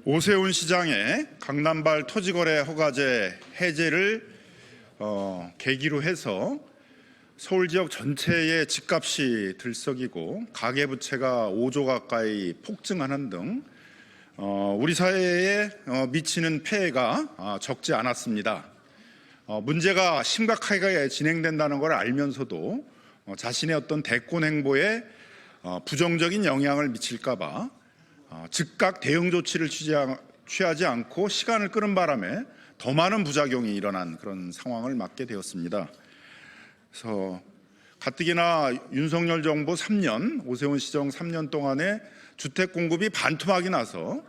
오세훈 시장의 강남발 토지거래 허가제 해제를 계기로 해서 서울 지역 전체의 집값이 들썩이고 가계부채가 5조 가까이 폭증하는 등 우리 사회에 미치는 폐해가 적지 않았습니다. 문제가 심각하게 진행된다는 걸 알면서도 자신의 어떤 대권 행보에 부정적인 영향을 미칠까 봐 즉각 대응 조치를 취하지 않고 시간을 끄는 바람에 더 많은 부작용이 일어난 그런 상황을 맞게 되었습니다. 그래서 가뜩이나 윤석열 정부 3년, 오세훈 시정 3년 동안에 주택 공급이 반토막이 나서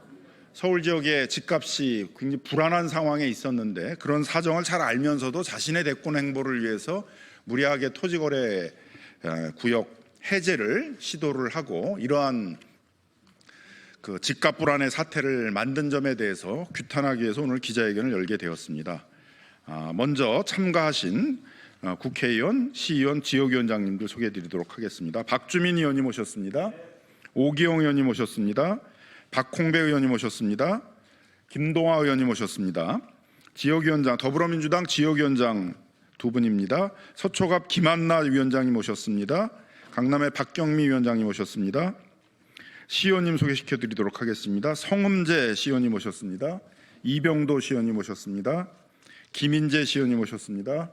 서울 지역의 집값이 굉장히 불안한 상황에 있었는데 그런 사정을 잘 알면서도 자신의 대권 행보를 위해서 무리하게 토지거래 구역 해제를 시도를 하고 이러한 그 집값 불안의 사태를 만든 점에 대해서 규탄하기 위해서 오늘 기자회견을 열게 되었습니다. 먼저 참가하신 국회의원, 시의원, 지역위원장님들 소개해드리도록 하겠습니다. 박주민 의원님 오셨습니다. 오기영 의원님 오셨습니다. 박홍배 의원님 오셨습니다. 김동아 의원님 오셨습니다. 지역위원장, 더불어민주당 지역위원장 두 분입니다. 서초갑 김한나 위원장님 오셨습니다. 강남의 박경미 위원장님 오셨습니다. 시의원님 소개시켜드리도록 하겠습니다. 성음재 시의원님 오셨습니다. 이병도 시의원님 오셨습니다. 김인재 시의원님 오셨습니다.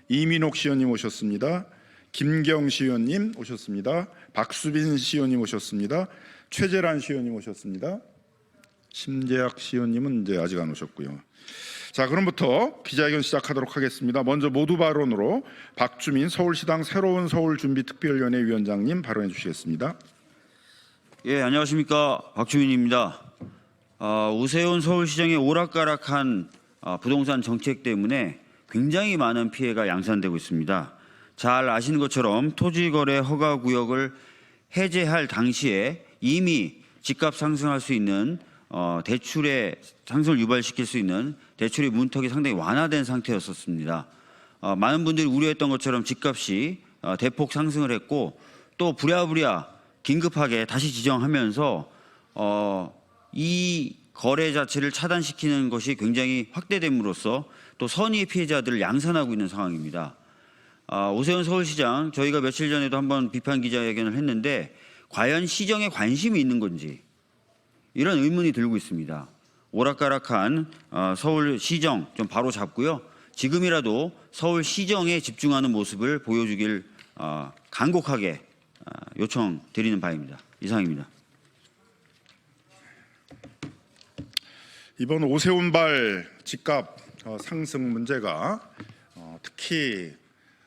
이민옥 시의원님 오셨습니다. 김경 시의원님 오셨습니다. 박수빈 시의원님 오셨습니다. 최재란 시의원님 오셨습니다. 심재학 시의원님은 이제 아직 안 오셨고요. 자, 그럼부터 기자회견 시작하도록 하겠습니다. 먼저 모두 발언으로 박주민 서울시당 새로운 서울준비특별위원회 위원장님 발언해 주시겠습니다. 예, 안녕하십니까, 박주민입니다. 오세훈 서울시장의 오락가락한 부동산 정책 때문에 굉장히 많은 피해가 양산되고 있습니다. 잘 아시는 것처럼 토지거래 허가구역을 해제할 당시에 이미 집값 상승할 수 있는 대출의 상승을 유발시킬 수 있는 대출의 문턱이 상당히 완화된 상태였었습니다. 많은 분들이 우려했던 것처럼 집값이 대폭 상승을 했고 또 부랴부랴 긴급하게 다시 지정하면서 이 거래 자체를 차단시키는 것이 굉장히 확대됨으로써 또 선의의 피해자들을 양산하고 있는 상황입니다. 오세훈 서울시장, 저희가 며칠 전에도 한번 비판 기자회견을 했는데 과연 시정에 관심이 있는 건지 이런 의문이 들고 있습니다. 오락가락한 서울시정 좀 바로 잡고요. 지금이라도 서울시정에 집중하는 모습을 보여주길 간곡하게 요청드리는 바입니다. 이상입니다. 이번 오세훈발 집값 상승 문제가 특히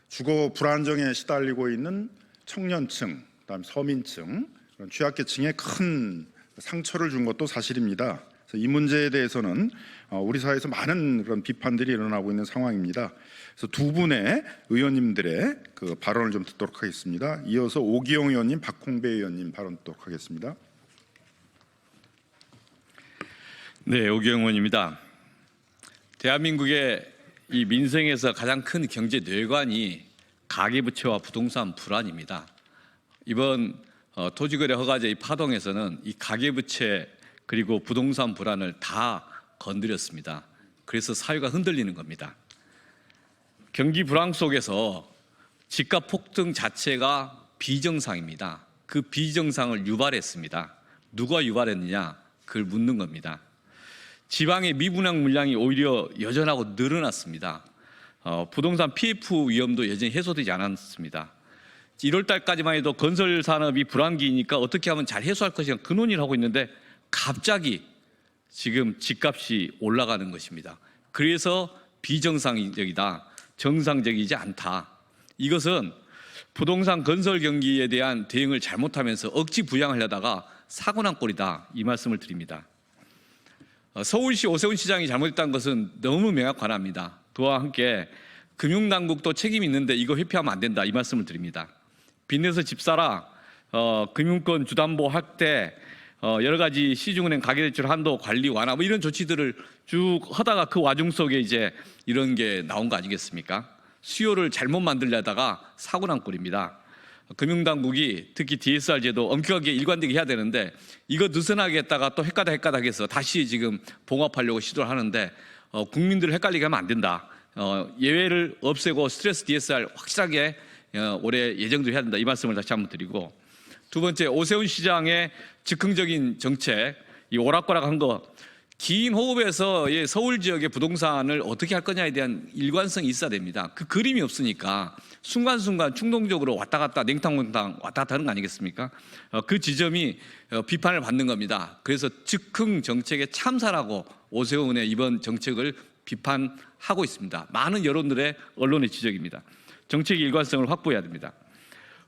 주거 불안정에 시달리고 있는 청년층, 그다음 서민층, 그런 취약계층에 큰 상처를 준 것도 사실입니다. 그래서 이 문제에 대해서는 우리 사회에서 많은 그런 비판들이 일어나고 있는 상황입니다. 그래서 두 분의 의원님들의 그 발언을 좀 듣도록 하겠습니다. 이어서 오기영 의원님, 박홍배 의원님 발언 듣도록 하겠습니다. 네, 오기영 의원입니다. 대한민국의 이 민생에서 가장 큰 경제 뇌관이 가계부채와 부동산 불안입니다. 이번 토지거래 허가제의 파동에서는 이 가계부채 그리고 부동산 불안을 다 건드렸습니다. 그래서 사회가 흔들리는 겁니다. 경기 불황 속에서 집값 폭등 자체가 비정상입니다. 그 비정상을 유발했습니다. 누가 유발했느냐? 그걸 묻는 겁니다. 지방의 미분양 물량이 오히려 여전하고 늘어났습니다. 부동산 PF 위험도 여전히 해소되지 않았습니다. 1월 달까지만 해도 건설 산업이 불황기니까 어떻게 하면 잘 해소할 것이냐 그 논의를 하고 있는데 갑자기 지금 집값이 올라가는 것입니다. 그래서 비정상적이다, 정상적이지 않다. 이것은 부동산 건설 경기에 대한 대응을 잘못하면서 억지 부양하려다가 사고 난 꼴이다, 이 말씀을 드립니다. 서울시 오세훈 시장이 잘못했다는 것은 너무 명확합니다. 그와 함께 금융당국도 책임이 있는데 이거 회피하면 안 된다, 이 말씀을 드립니다. 빚내서 집 사라, 금융권 주담보 확대, 여러 가지 시중은행 가계대출 한도 관리 완화 뭐 이런 조치들을 쭉 하다가 그 와중 속에 이제 이런 게 나온 거 아니겠습니까? 수요를 잘못 만들려다가 사고 난 꼴입니다. 금융당국이 특히 DSR 제도 엄격하게 일관되게 해야 되는데 이거 느슨하게 했다가 또 헷가닥 해서 다시 지금 봉합하려고 시도를 하는데 국민들을 헷갈리게 하면 안 된다. 예외를 없애고 스트레스 DSR 확실하게 올해 예정도 해야 된다. 이 말씀을 다시 한번 드리고, 두 번째, 오세훈 시장의 즉흥적인 정책, 이 오락가락한 거, 긴 호흡에서 서울 지역의 부동산을 어떻게 할 거냐에 대한 일관성이 있어야 됩니다. 그 그림이 없으니까 순간순간 충동적으로 왔다 갔다 냉탕냉탕 왔다 갔다 하는 거 아니겠습니까? 그 지점이 비판을 받는 겁니다. 그래서 즉흥 정책의 참사라고 오세훈의 이번 정책을 비판하고 있습니다. 많은 여론들의 언론의 지적입니다. 정책의 일관성을 확보해야 됩니다.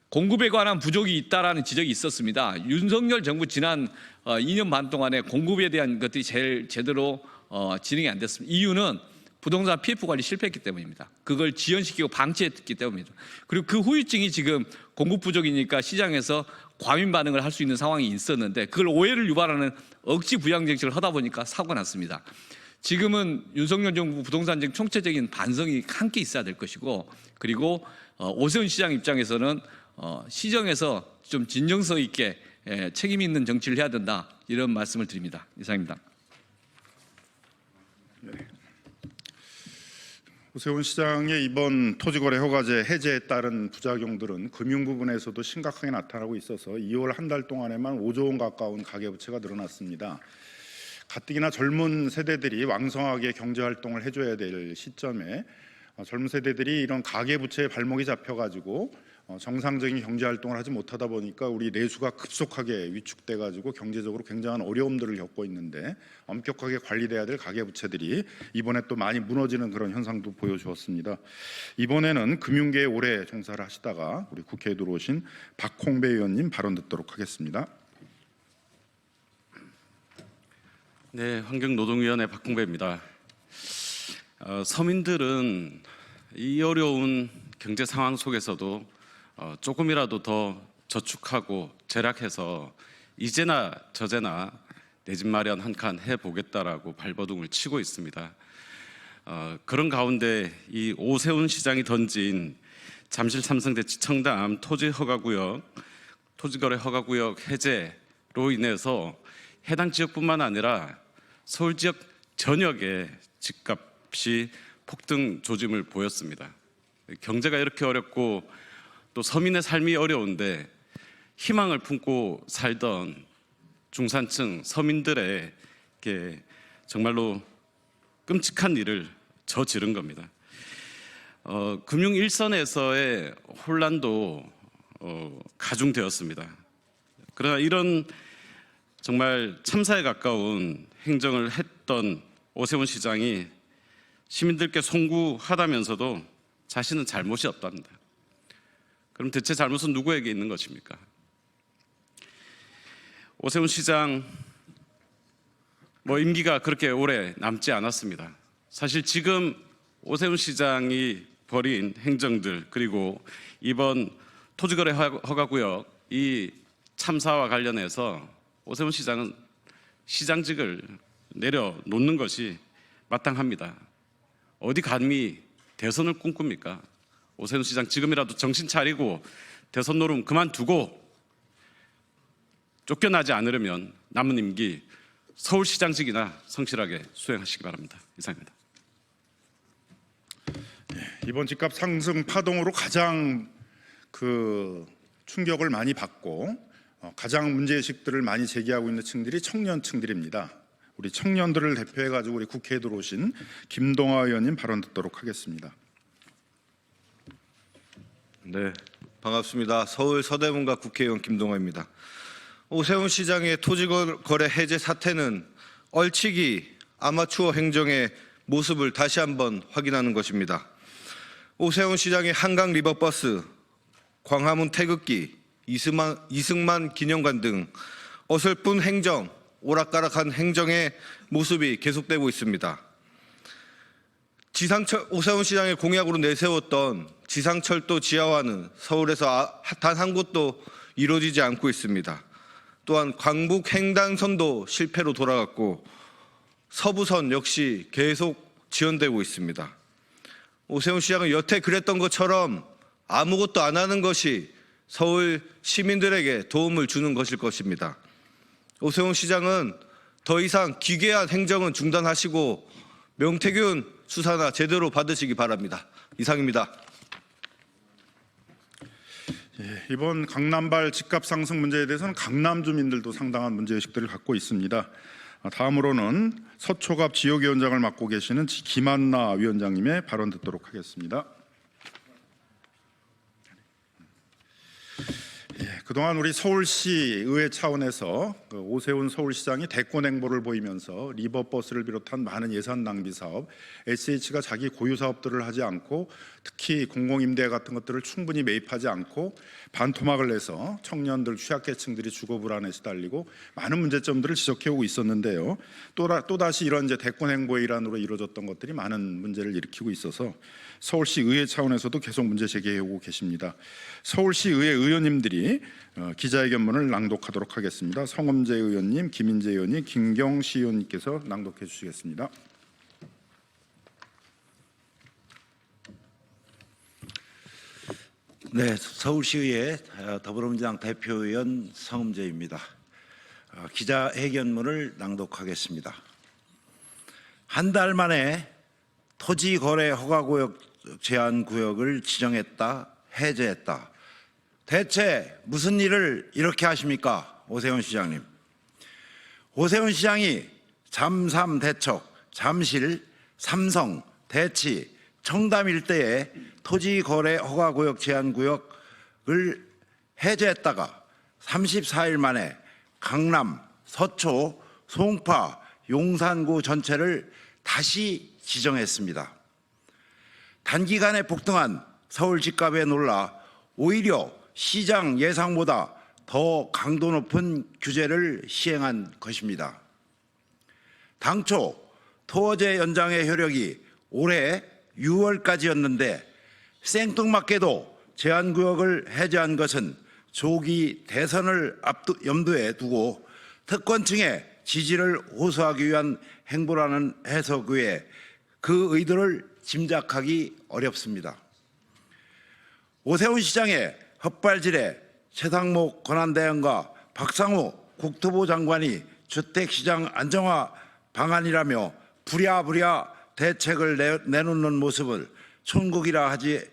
공급에 관한 부족이 있다라는 지적이 있었습니다. 윤석열 정부 지난 2년 반 동안에 공급에 대한 것들이 제일 제대로 진행이 안 됐습니다. 이유는 부동산 PF 관리 실패했기 때문입니다. 그걸 지연시키고 방치했기 때문입니다. 그리고 그 후유증이 지금 공급 부족이니까 시장에서 과민 반응을 할 수 있는 상황이 있었는데 그걸 오해를 유발하는 억지 부양 정책을 하다 보니까 사고가 났습니다. 지금은 윤석열 정부 부동산 정책 총체적인 반성이 함께 있어야 될 것이고, 그리고 오세훈 시장 입장에서는 시정에서 좀 진정성 있게 책임 있는 정치를 해야 된다, 이런 말씀을 드립니다. 이상입니다. 네. 오세훈 시장의 이번 토지거래 허가제 해제에 따른 부작용들은 금융 부분에서도 심각하게 나타나고 있어서 2월 한 달 동안에만 5조 원 가까운 가계부채가 늘어났습니다. 가뜩이나 젊은 세대들이 왕성하게 경제활동을 해줘야 될 시점에 젊은 세대들이 이런 가계부채에 발목이 잡혀가지고 정상적인 경제활동을 하지 못하다 보니까 우리 내수가 급속하게 위축돼가지고 경제적으로 굉장한 어려움들을 겪고 있는데, 엄격하게 관리돼야 될 가계부채들이 이번에 또 많이 무너지는 그런 현상도 보여주었습니다. 이번에는 금융계에 오래 종사를 하시다가 우리 국회에 들어오신 박홍배 의원님 발언 듣도록 하겠습니다. 네, 환경노동위원회 박홍배입니다. 서민들은 이 어려운 경제 상황 속에서도 조금이라도 더 저축하고 절약해서 이제나 저제나 내 집 마련 한 칸 해보겠다라고 발버둥을 치고 있습니다. 그런 가운데 이 오세훈 시장이 던진 잠실 삼성대치 청담 토지거래 허가구역 해제로 인해서 해당 지역뿐만 아니라 서울 지역 전역의 집값이 폭등 조짐을 보였습니다. 경제가 이렇게 어렵고 또 서민의 삶이 어려운데 희망을 품고 살던 중산층 서민들의 정말로 끔찍한 일을 저지른 겁니다. 금융 일선에서의 혼란도 가중되었습니다. 그러나 이런 정말 참사에 가까운 행정을 했던 오세훈 시장이 시민들께 송구하다면서도 자신은 잘못이 없답니다. 그럼 대체 잘못은 누구에게 있는 것입니까? 오세훈 시장 임기가 그렇게 오래 남지 않았습니다. 사실 지금 오세훈 시장이 벌인 행정들, 그리고 이번 토지거래 허가구역 이 참사와 관련해서 오세훈 시장은 시장직을 내려놓는 것이 마땅합니다. 어디 감히 대선을 꿈꿉니까? 오세훈 시장 지금이라도 정신 차리고 대선 노름 그만두고 쫓겨나지 않으려면 남은 임기 서울시장직이나 성실하게 수행하시기 바랍니다. 이상입니다. 이번 집값 상승 파동으로 가장 충격을 많이 받고 가장 문제의식들을 많이 제기하고 있는 층들이 청년층들입니다. 우리 청년들을 대표해가지고 우리 국회에 들어오신 김동아 의원님 발언 듣도록 하겠습니다. 네, 반갑습니다. 서울 서대문가 국회의원 김동아입니다. 오세훈 시장의 토지거래 해제 사태는 얼치기 아마추어 행정의 모습을 다시 한번 확인하는 것입니다. 오세훈 시장의 한강 리버버스, 광화문 태극기, 이승만 기념관 등 어설픈 행정, 오락가락한 행정의 모습이 계속되고 있습니다. 오세훈 시장의 공약으로 내세웠던 지상철도 지하화는 서울에서 단 한 곳도 이루어지지 않고 있습니다. 또한 광북 횡단선도 실패로 돌아갔고 서부선 역시 계속 지연되고 있습니다. 오세훈 시장은 여태 그랬던 것처럼 아무것도 안 하는 것이 서울 시민들에게 도움을 주는 것일 것입니다. 오세훈 시장은 더 이상 기괴한 행정은 중단하시고 명태균 수사나 제대로 받으시기 바랍니다. 이상입니다. 이번 강남발 집값 상승 문제에 대해서는 강남 주민들도 상당한 문제의식들을 갖고 있습니다. 다음으로는 서초갑 지역위원장을 맡고 계시는 김한나 위원장님의 발언 듣도록 하겠습니다. 그동안 우리 서울시 의회 차원에서 오세훈 서울시장이 대권 행보를 보이면서 리버버스를 비롯한 많은 예산 낭비 사업, SH가 자기 고유 사업들을 하지 않고 특히 공공임대 같은 것들을 충분히 매입하지 않고 반토막을 내서 청년들, 취약계층들이 주거 불안에 시달리고 많은 문제점들을 지적해오고 있었는데요. 또다시 이런 이제 대권 행보의 일환으로 이루어졌던 것들이 많은 문제를 일으키고 있어서 서울시 의회 차원에서도 계속 문제 제기해오고 계십니다. 서울시 의회 의원님들이 기자회견문을 낭독하도록 하겠습니다. 성엄재 의원님, 김인재 의원님, 김경시 의원님께서 낭독해 주시겠습니다. 네, 서울시의회 더불어민주당 대표의원 성엄재입니다. 기자회견문을 낭독하겠습니다. 한 달 만에 토지거래 허가구역 제한구역을 지정했다, 해제했다. 대체 무슨 일을 이렇게 하십니까, 오세훈 시장님? 오세훈 시장이 잠삼 대척, 잠실, 삼성, 대치, 청담 일대에 토지거래 허가구역 제한구역을 해제했다가 34일 만에 강남, 서초, 송파, 용산구 전체를 다시 지정했습니다. 단기간에 폭등한 서울 집값에 놀라 오히려 시장 예상보다 더 강도 높은 규제를 시행한 것입니다. 당초 토어제 연장의 효력이 올해 6월까지였는데 생뚱맞게도 제한구역을 해제한 것은 조기 대선을 염두에 두고 특권층의 지지를 호소하기 위한 행보라는 해석 외에 그 의도를 짐작하기 어렵습니다. 오세훈 시장의 헛발질에 최상목 권한대행과 박상호 국토부 장관이 주택시장 안정화 방안이라며 부랴부랴 대책을 내놓는 모습을 천국이라 하지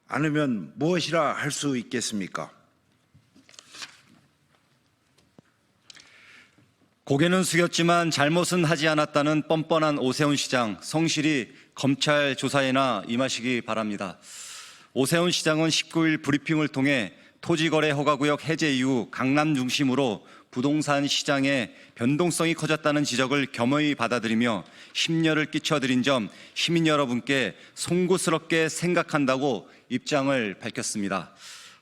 않으면 무엇이라 할 수 있겠습니까? 고개는 숙였지만 잘못은 하지 않았다는 뻔뻔한 오세훈 시장, 성실히 검찰 조사에나 임하시기 바랍니다. 오세훈 시장은 19일 브리핑을 통해 토지거래 허가구역 해제 이후 강남 중심으로 부동산 시장의 변동성이 커졌다는 지적을 겸허히 받아들이며 심려를 끼쳐드린 점 시민 여러분께 송구스럽게 생각한다고 입장을 밝혔습니다.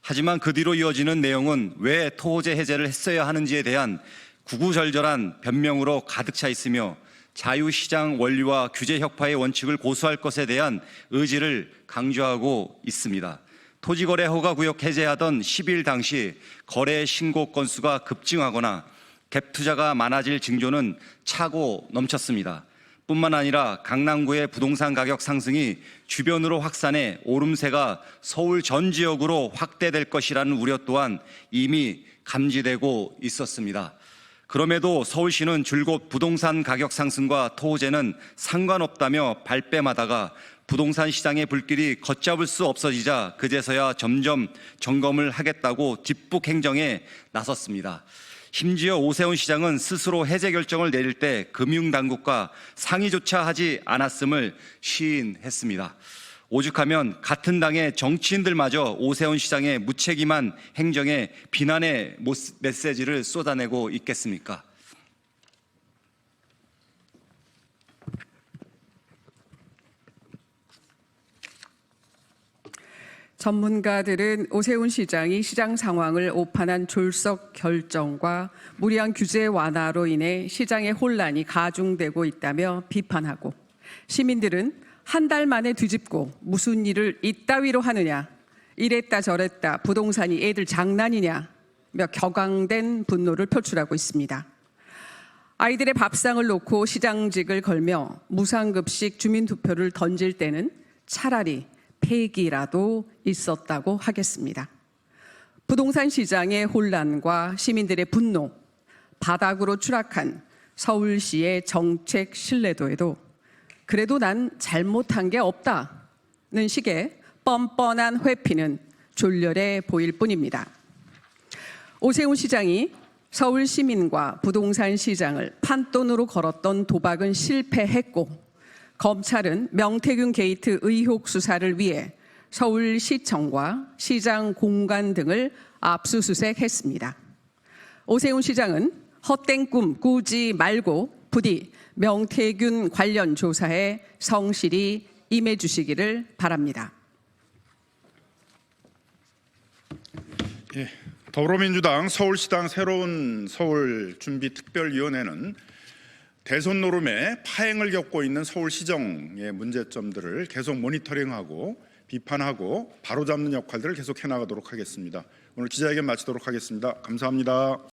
하지만 그 뒤로 이어지는 내용은 왜 토호제 해제를 했어야 하는지에 대한 구구절절한 변명으로 가득 차 있으며 자유시장 원리와 규제 혁파의 원칙을 고수할 것에 대한 의지를 강조하고 있습니다. 토지거래 허가구역 해제하던 10일 당시 거래 신고 건수가 급증하거나 갭 투자가 많아질 징조는 차고 넘쳤습니다. 뿐만 아니라 강남구의 부동산 가격 상승이 주변으로 확산해 오름세가 서울 전 지역으로 확대될 것이라는 우려 또한 이미 감지되고 있었습니다. 그럼에도 서울시는 줄곧 부동산 가격 상승과 토호제는 상관없다며 발뺌하다가 부동산 시장의 불길이 걷잡을 수 없어지자 그제서야 점점 점검을 하겠다고 뒷북 행정에 나섰습니다. 심지어 오세훈 시장은 스스로 해제 결정을 내릴 때 금융당국과 상의조차 하지 않았음을 시인했습니다. 오죽하면 같은 당의 정치인들마저 오세훈 시장의 무책임한 행정에 비난의 메시지를 쏟아내고 있겠습니까? 전문가들은 오세훈 시장이 시장 상황을 오판한 졸속 결정과 무리한 규제 완화로 인해 시장의 혼란이 가중되고 있다며 비판하고, 시민들은 한 달 만에 뒤집고 무슨 일을 이따위로 하느냐, 이랬다 저랬다 부동산이 애들 장난이냐며 격앙된 분노를 표출하고 있습니다. 아이들의 밥상을 놓고 시장직을 걸며 무상급식 주민투표를 던질 때는 차라리 폐기라도 있었다고 하겠습니다. 부동산 시장의 혼란과 시민들의 분노, 바닥으로 추락한 서울시의 정책 신뢰도에도 그래도 난 잘못한 게 없다는 식의 뻔뻔한 회피는 졸렬해 보일 뿐입니다. 오세훈 시장이 서울 시민과 부동산 시장을 판돈으로 걸었던 도박은 실패했고, 검찰은 명태균 게이트 의혹 수사를 위해 서울시청과 시장 공간 등을 압수수색했습니다. 오세훈 시장은 헛된 꿈 꾸지 말고 부디 명태균 관련 조사에 성실히 임해 주시기를 바랍니다. 예, 더불어민주당 서울시당 새로운 서울 준비 특별위원회는 대선 노름에 파행을 겪고 있는 서울시정의 문제점들을 계속 모니터링하고 비판하고 바로잡는 역할들을 계속 해나가도록 하겠습니다. 오늘 기자회견 마치도록 하겠습니다. 감사합니다.